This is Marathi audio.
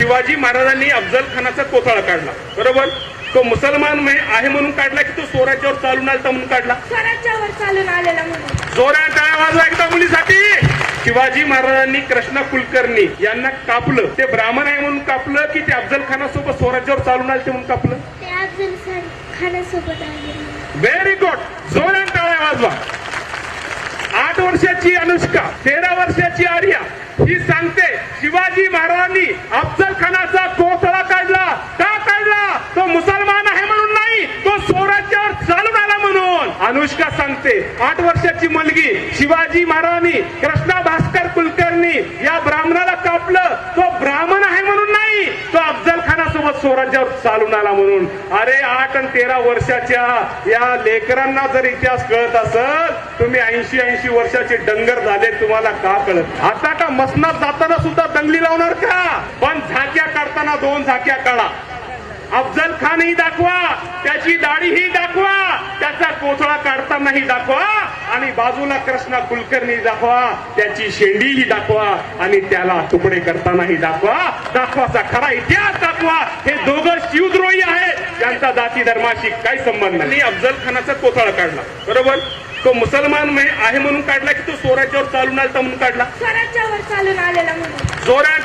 शिवाजी महाराजांनी अफजल खानाचा कोथळा काढला, बरोबर. तो मुसलमान आहे म्हणून काढला की तो स्वराज्यावर चालून आलता म्हणून काढला? स्वराज्यावर चालून आलेला म्हणून. जोरात टाळ्या वाजवा एकदा मुलीसाठी. शिवाजी महाराजांनी कृष्णा कुलकर्णी यांना कापलं, ते ब्राह्मण आहे म्हणून कापलं की ते अफजल खानासोबत स्वराज्यावर चालून आले म्हणून कापलं? ते अफजल खानासोबत आले. व्हेरी गुड, जोरात टाळ्या वाजवा. 8 वर्षाची अनुष्का, 13 वर्षाची आर्या ही सांगते शिवाजी महाराजांनी अफजल खानाचा कोथळा काढला. का काढला? तो मुसलमान आहे म्हणून नाही, तो स्वराज्यावर चालून आला म्हणून. अनुष्का सांगते 8 वर्षाची मुलगी शिवाजी महाराजांनी कृष्णा भास्कर कुलकर्णी या ब्राह्मणाला कापलं, तो ब्राह्मण आहे म्हणून नाही, तो अफजल खानासोबत स्वराज्यावर चालून आला म्हणून. अरे 8 आणि 13 वर्षाच्या या लेकरांना जर इतिहास कळत असेल, तुम्ही 80 वर्षाचे डंगर झाले, तुम्हाला का कळत? आता का मसनात जाताना सुद्धा दंगली लावणार का? पण झाक्या काढताना 2 झाक्या काढा. अफजल खानही दाखवा, त्याची दाढीही दाखवा, त्याचा कोथळा काढतानाही दाखवा, आणि बाजूला कृष्णा कुलकर्णी दाखवा, त्याची शेंडीही दाखवा, आणि त्याला तुकडे करतानाही दाखवा. दाखवाचा खरा इतिहास दाखवा. हे दोघं शिवद्रोही आहेत, यांचा जाती धर्माशी काही संबंध नाही. अफजल खानाचा कोथळा काढला, बरोबर. तो मुसलमान आहे म्हणून काढला की तो स्वराज्यावर चालून आलता म्हणून काढला? स्वराज्यावर चालून आलेला म्हणून. जोरात